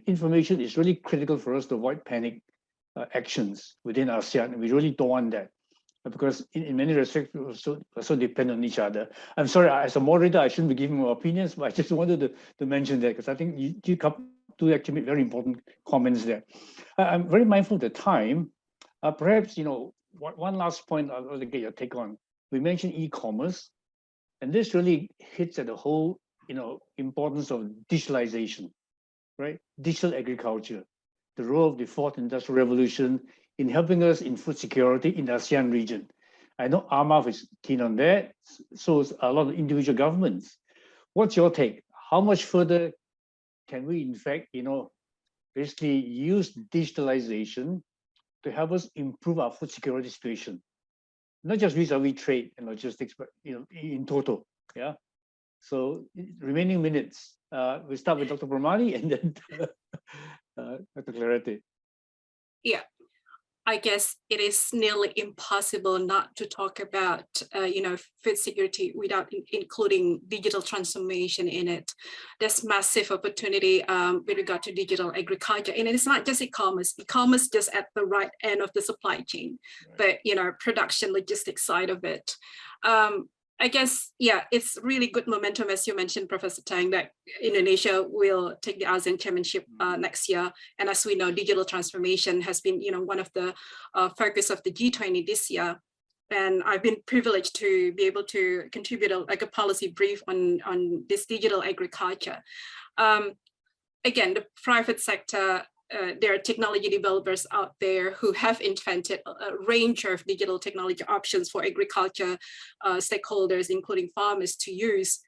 information is really critical for us to avoid panic actions within ASEAN. And we really don't want that, because in many respects, we also depend on each other. I'm sorry, as a moderator, I shouldn't be giving my opinions, but I just wanted to mention that, because I think you do actually make very important comments there. I'm very mindful of the time. Perhaps, one last point I'd like to get your take on. We mentioned e-commerce, and this really hits at the whole, importance of digitalization, right? Digital agriculture, the role of the fourth industrial revolution in helping us in food security in the ASEAN region. I know AMAF is keen on that, so is a lot of individual governments. What's your take? How much further can we, in fact, basically use digitalization to help us improve our food security situation? Not just vis-a-vis trade and logistics, but in total. Yeah. So remaining minutes, we start with Dr. Brahmani and then Dr. Clarete. Yeah, I guess it is nearly impossible not to talk about, food security without including digital transformation in it. There's massive opportunity with regard to digital agriculture, and it's not just e-commerce. E-commerce just at the right end of the supply chain, right. But production logistics side of it. I guess, yeah, it's really good momentum, as you mentioned, Professor Tang, that Indonesia will take the ASEAN chairmanship next year. And as we know, digital transformation has been, one of the focus of the G20 this year. And I've been privileged to be able to contribute a policy brief on this digital agriculture. Again, the private sector, there are technology developers out there who have invented a range of digital technology options for agriculture stakeholders, including farmers, to use.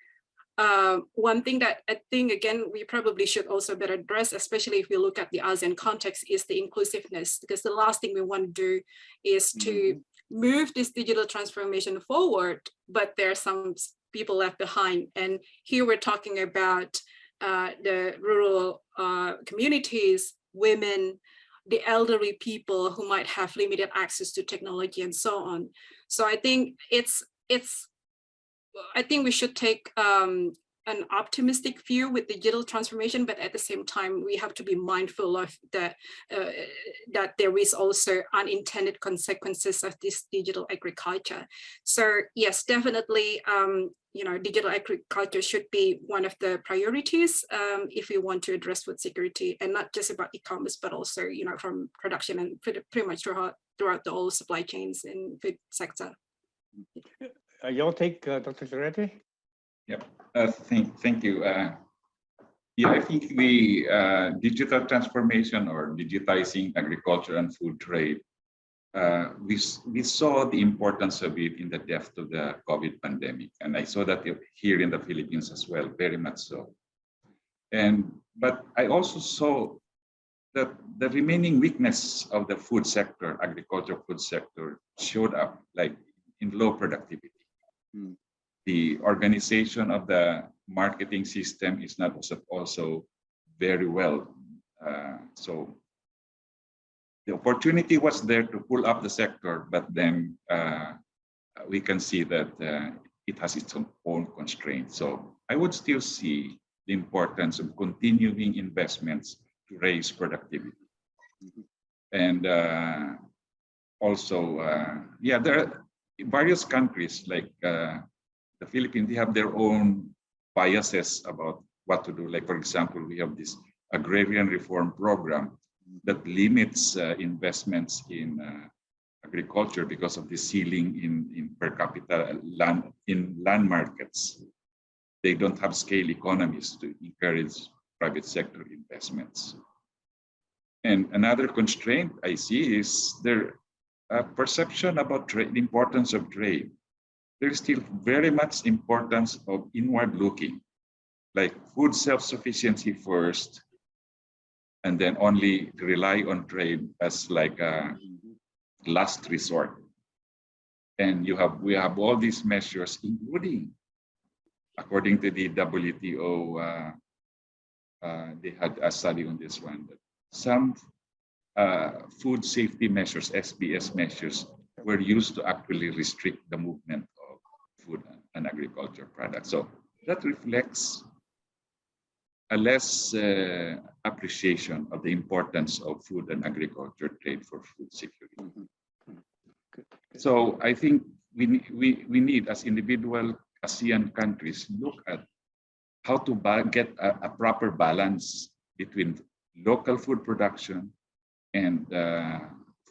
One thing that I think, again, we probably should also better address, especially if we look at the ASEAN context, is the inclusiveness, because the last thing we want to do is to move this digital transformation forward, but there are some people left behind. And here we're talking about the rural communities, women, the elderly people who might have limited access to technology and so on. So I think I think we should take an optimistic view with digital transformation, but at the same time, we have to be mindful of that there is also unintended consequences of this digital agriculture. So yes, definitely, digital agriculture should be one of the priorities if we want to address food security, and not just about e-commerce, but also, from production and pretty much throughout the whole supply chains in food sector. Your take, Dr. Clarete? Yep. Thank you. Yeah, I think the digital transformation or digitizing agriculture and food trade, we saw the importance of it in the depth of the COVID pandemic, and I saw that here in the Philippines as well, very much so. But I also saw that the remaining weakness of the food sector, agriculture food sector, showed up like in low productivity. The organization of the marketing system is not also very well. So the opportunity was there to pull up the sector, but then we can see that it has its own constraints. So I would still see the importance of continuing investments to raise productivity. And also, yeah, there are various countries like the Philippines, they have their own biases about what to do. Like, for example, we have this agrarian reform program that limits investments in agriculture because of the ceiling in per capita land markets. They don't have scale economies to encourage private sector investments. And another constraint I see is their perception about trade, the importance of trade. There's still very much importance of inward looking, like food self-sufficiency first, and then only rely on trade as like a last resort. And we have all these measures, including, according to the WTO, they had a study on this one, that some food safety measures, SBS measures, were used to actually restrict the movement of food and agriculture products. So that reflects a less appreciation of the importance of food and agriculture trade for food security. So I think we need, as individual ASEAN countries, look at how to get a proper balance between local food production and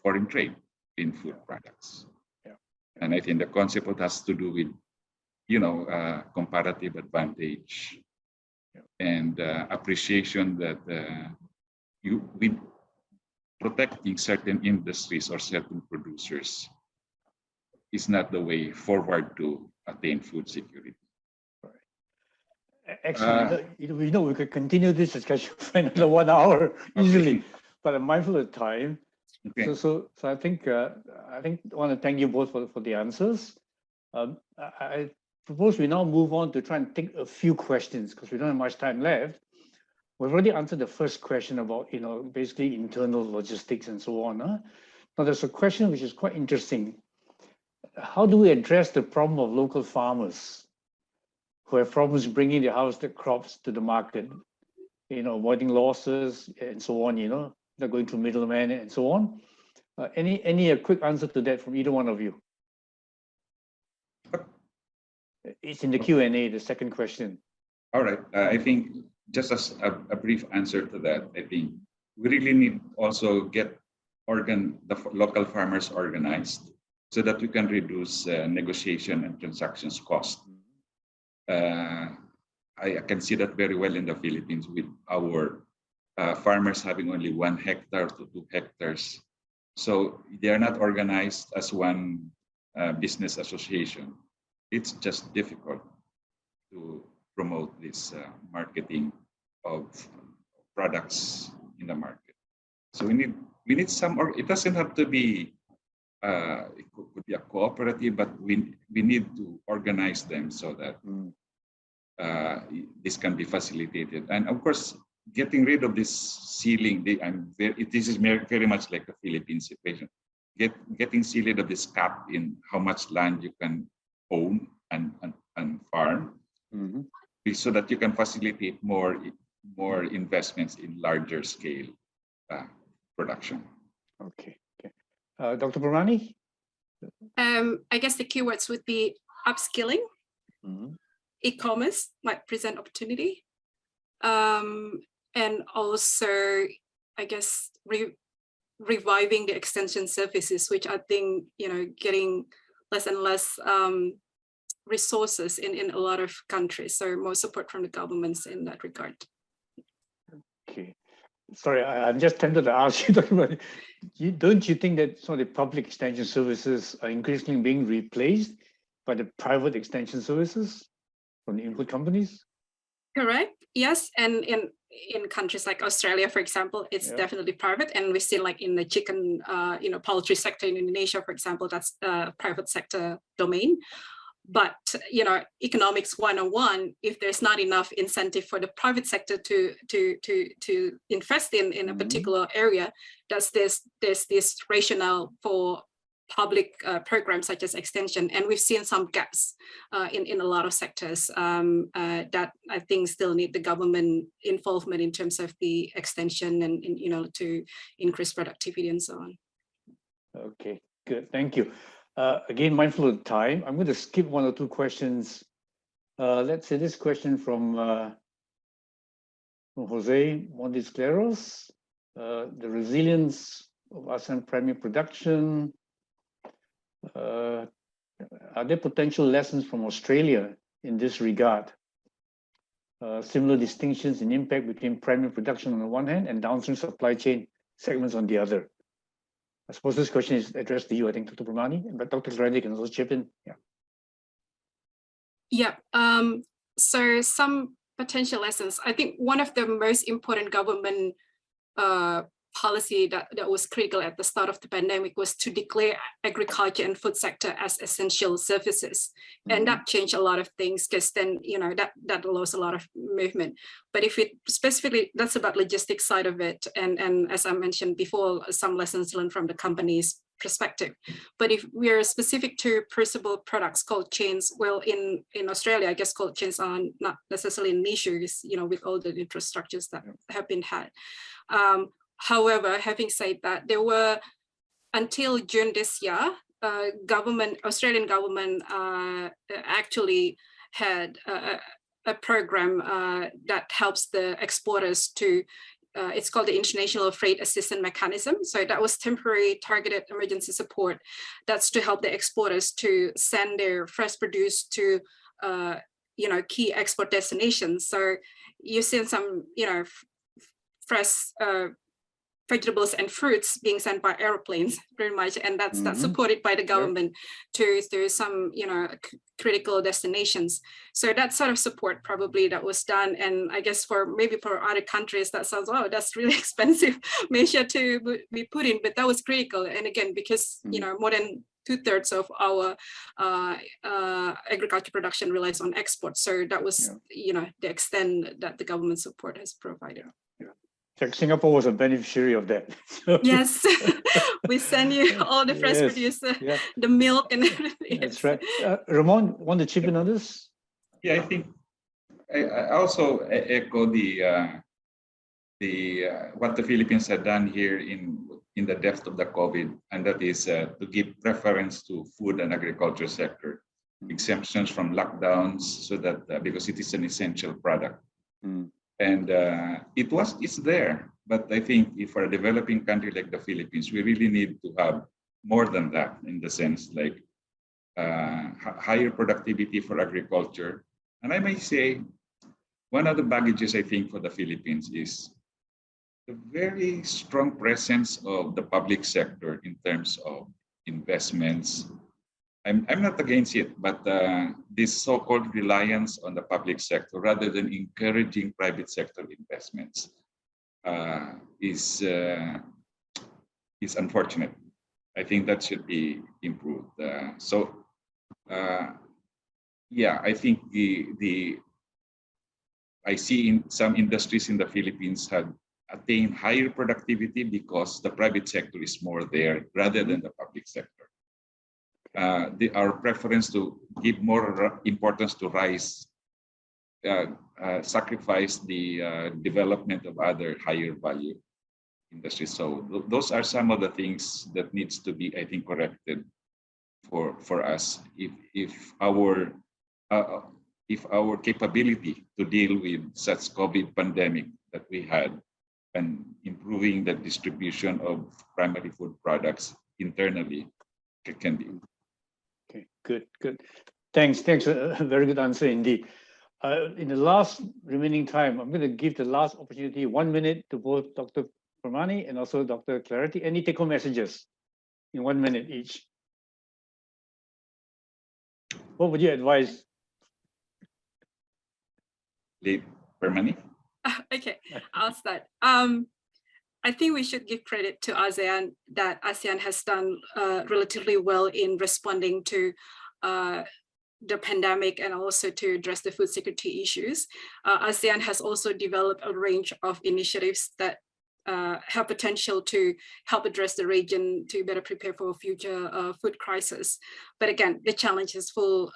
foreign trade in food products. Yeah. And I think the concept has to do with, comparative advantage and appreciation that with protecting certain industries or certain producers is not the way forward to attain food security. Actually, we could continue this discussion for another 1 hour easily, but I'm mindful of time. Okay. So I think I want to thank you both for the answers. I propose we now move on to try and take a few questions because we don't have much time left. We've already answered the first question about basically internal logistics and so on. Now there's a question which is quite interesting. How do we address the problem of local farmers who have problems bringing their harvested crops to the market, avoiding losses and so on, not going through middlemen and so on? Any quick answer to that from either one of you? It's in the Q&A, the second question. All right. I think just as a brief answer to that, I think we really need also get the local farmers organized so that we can reduce negotiation and transactions cost. I can see that very well in the Philippines with our farmers having only 1 hectare to 2 hectares. So they are not organized as one business association. It's just difficult to promote this marketing of products in the market. So we need some, or it doesn't have to be, it could be a cooperative, but we need to organize them so that this can be facilitated. And of course, getting rid of this ceiling, this is very much like the Philippine situation. Getting rid of this cap in how much land you can own and farm, so that you can facilitate more investments in larger scale production. Okay. Dr. Purani? I guess the keywords would be upskilling. E-commerce might present opportunity. And also, I guess, reviving the extension services, which I think, getting less and less resources in a lot of countries. So more support from the governments in that regard. Okay. Sorry, I'm just tempted to ask you, Dr. Purani, don't you think that some of the public extension services are increasingly being replaced by the private extension services from the input companies? Correct. Yes. And in countries like Australia, for example, it's definitely private. And we see like in the chicken, poultry sector in Indonesia, for example, that's a private sector domain. But economics 101, if there's not enough incentive for the private sector to invest in a particular area, there's this rationale for public programs such as extension, and we've seen some gaps in a lot of sectors that I think still need the government involvement in terms of the extension and to increase productivity and so on. Okay, good, thank you. Again, mindful of time, I'm going to skip one or two questions. Let's say this question from Jose Mondescleros, the resilience of ASEAN primary production. Are there potential lessons from Australia in this regard? Similar distinctions in impact between primary production on the one hand and downstream supply chain segments on the other. I suppose this question is addressed to you, I think, Dr. Permani, but Dr. Clarity can also chip in. Yeah. So some potential lessons. I think one of the most important government policy that was critical at the start of the pandemic was to declare agriculture and food sector as essential services. And that changed a lot of things, because then, that allows a lot of movement. But if it specifically, that's about logistics side of it. And as I mentioned before, some lessons learned from the company's perspective. But if we are specific to perishable products, cold chains, well, in Australia, I guess cold chains are not necessarily niches, with all the infrastructures that have been had. However, having said that, there were, until June this year, Australian government actually had a program that helps the exporters to, it's called the International Freight Assistance Mechanism. So that was temporary targeted emergency support. That's to help the exporters to send their fresh produce to, key export destinations. So you've seen some, fresh vegetables and fruits being sent by airplanes, pretty much, and that's supported by the government to some critical destinations. So that sort of support probably that was done, and I guess for other countries that sounds, oh, that's really expensive measure to be put in, but that was critical. And again, because more than 2/3 of our agriculture production relies on export, so that was the extent that the government support has provided. Singapore was a beneficiary of that. Yes, we send you all the fresh produce, the milk and everything. That's right. Ramon, want to chip in on this? Yeah, I think I also echo what the Philippines had done here in the depth of the COVID, and that is to give preference to food and agriculture sector, exemptions from lockdowns, so that because it is an essential product. And it's there, but I think if for a developing country like the Philippines, we really need to have more than that, in the sense like higher productivity for agriculture. And I may say, one of the baggages I think for the Philippines is the very strong presence of the public sector in terms of investments. I'm not against it, but this so-called reliance on the public sector rather than encouraging private sector investments is unfortunate. I think that should be improved. I think I see in some industries in the Philippines had attained higher productivity because the private sector is more there rather than the public sector. Our preference to give more importance to rice sacrifice the development of other higher value industries. So those are some of the things that needs to be, I think, corrected for us if our capability to deal with such COVID pandemic that we had and improving the distribution of primary food products internally can be. Okay, good. Thanks. A very good answer indeed. In the last remaining time, I'm going to give the last opportunity, 1 minute, to both Dr. Permani and also Dr. Clarity. Any take-home messages in 1 minute each? What would you advise? Permani? Okay, I'll start. I think we should give credit to ASEAN that ASEAN has done relatively well in responding to the pandemic and also to address the food security issues, ASEAN has also developed a range of initiatives that have potential to help address the region to better prepare for a future food crisis. But again, the challenge is full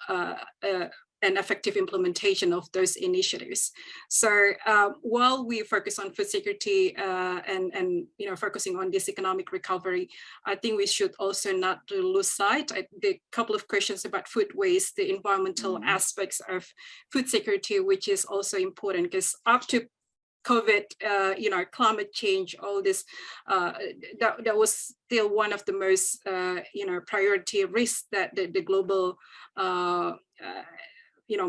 and effective implementation of those initiatives. So while we focus on food security and focusing on this economic recovery, I think we should also not lose sight. The couple of questions about food waste, the environmental aspects of food security, which is also important, because up to COVID, climate change, all this, that was still one of the most, priority risks that the global,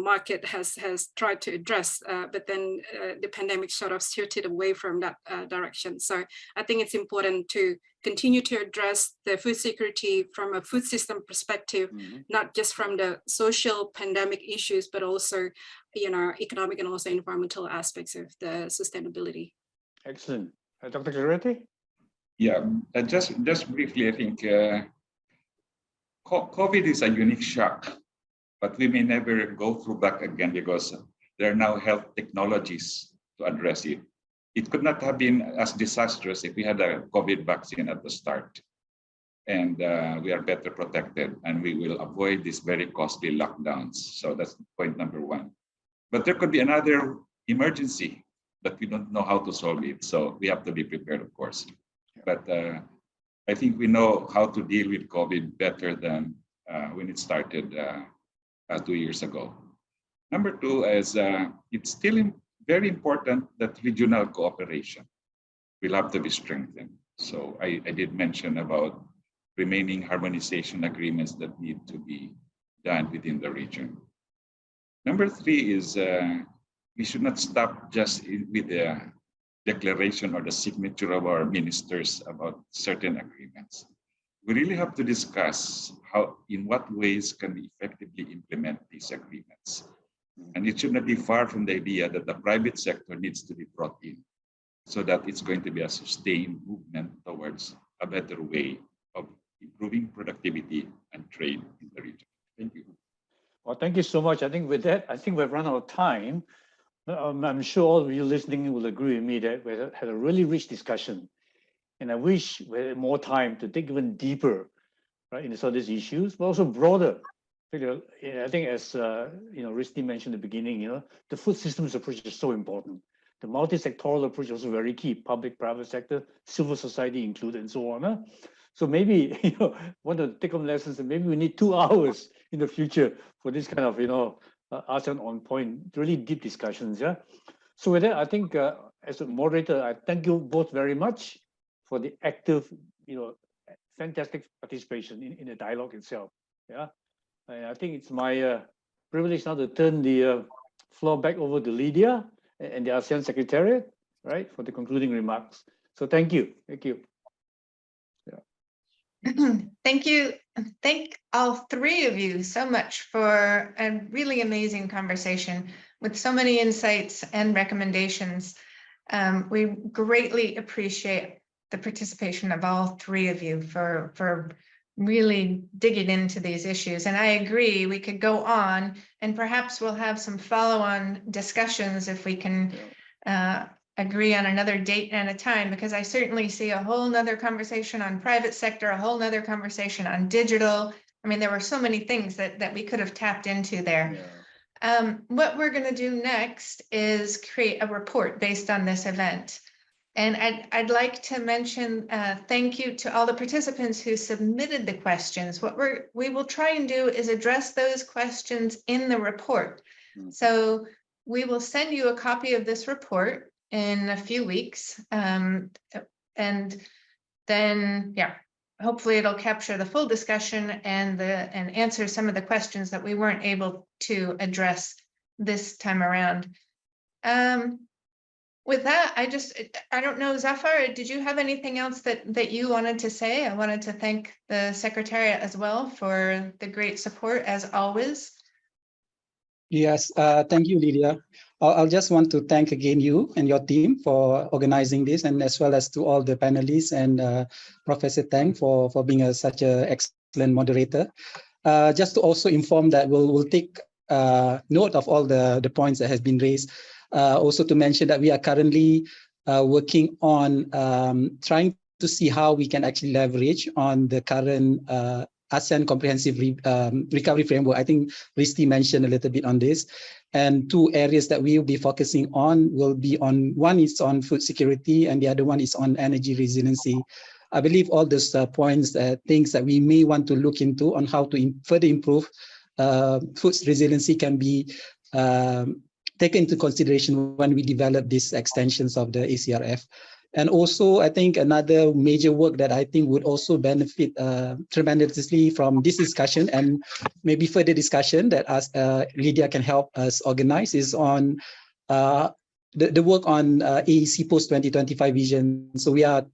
market has tried to address, but then the pandemic sort of shifted away from that direction. So I think it's important to continue to address the food security from a food system perspective, not just from the social pandemic issues, but also, economic and also environmental aspects of the sustainability. Excellent. Dr. Clarity? Yeah, just briefly, I think COVID is a unique shock, but we may never go through back again because there are now health technologies to address it. It could not have been as disastrous if we had a COVID vaccine at the start. And we are better protected and we will avoid these very costly lockdowns. So that's point number one. But there could be another emergency that we don't know how to solve it. So we have to be prepared, of course. But I think we know how to deal with COVID better than when it started 2 years ago. Number two is it's still very important that regional cooperation will have to be strengthened. So I did mention about remaining harmonization agreements that need to be done within the region. Number three is we should not stop just with the declaration or the signature of our ministers about certain agreements. We really have to discuss in what ways can we effectively implement these agreements. And it should not be far from the idea that the private sector needs to be brought in so that it's going to be a sustained movement towards a better way of improving productivity and trade in the region. Thank you. Well, thank you so much. I think with that, we've run out of time. I'm sure all of you listening will agree with me that we had a really rich discussion. And I wish we had more time to dig even deeper, right, into some of these issues, but also broader. I think as Risti mentioned at the beginning, the food systems approach is so important. The multi-sectoral approach is also very key, public, private sector, civil society included, and so on. So maybe, one of the take-home lessons, and maybe we need 2 hours in the future for this kind of, ASEAN on point, really deep discussions. Yeah. So with that, I think as a moderator, I thank you both very much for the active, fantastic participation in the dialogue itself. Yeah. And I think it's my privilege now to turn the floor back over to Lydia and the ASEAN Secretariat, right, for the concluding remarks. So thank you. Thank you. Thank you. Thank all three of you so much for a really amazing conversation with so many insights and recommendations. We greatly appreciate the participation of all three of you for really digging into these issues. And I agree, we could go on and perhaps we'll have some follow-on discussions if we can agree on another date and a time, because I certainly see a whole nother conversation on private sector, a whole nother conversation on digital. I mean, there were so many things that we could have tapped into there. Yeah. What we're going to do next is create a report based on this event. And I'd like to mention thank you to all the participants who submitted the questions. What we will try and do is address those questions in the report. So we will send you a copy of this report in a few weeks. And then, yeah, hopefully it'll capture the full discussion and answer some of the questions that we weren't able to address this time around. With that, I don't know, Zafar, did you have anything else that you wanted to say? I wanted to thank the Secretariat as well for the great support as always. Yes, thank you, Lydia. I'll just want to thank again you and your team for organizing this, and as well as to all the panelists and Professor Tang for being such an excellent moderator. just to also inform that we'll take note of all the points that has been raised. Also to mention that we are currently working on trying to see how we can actually leverage on the current ASEAN Comprehensive Recovery Framework. I think Risti mentioned a little bit on this. And 2 areas that we will be focusing on will be on, one is on food security and the other one is on energy resiliency. I believe all those points, things that we may want to look into on how to further improve food resiliency can be taken into consideration when we develop these extensions of the ACRF. And also, I think another major work that I think would also benefit tremendously from this discussion and maybe further discussion that Lydia can help us organize is on the work on AEC post-2025 vision. So we are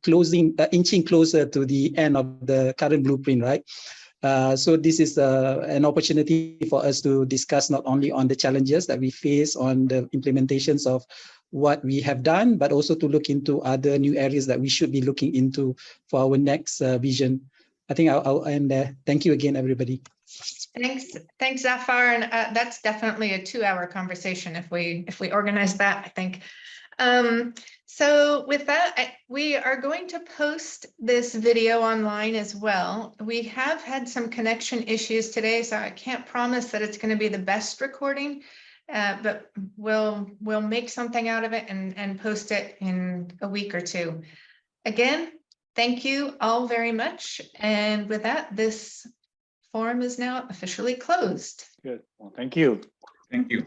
inching closer to the end of the current blueprint, right? So this is an opportunity for us to discuss not only on the challenges that we face on the implementations of what we have done, but also to look into other new areas that we should be looking into for our next vision. I think I'll end there. Thank you again, everybody. Thanks, Zafar. And that's definitely a 2-hour conversation if we organize that, I think. So with that, we are going to post this video online as well. We have had some connection issues today, so I can't promise that it's going to be the best recording, but we'll make something out of it and post it in a week or 2. Again, thank you all very much. And with that, this forum is now officially closed. Good. Well, thank you. Thank you.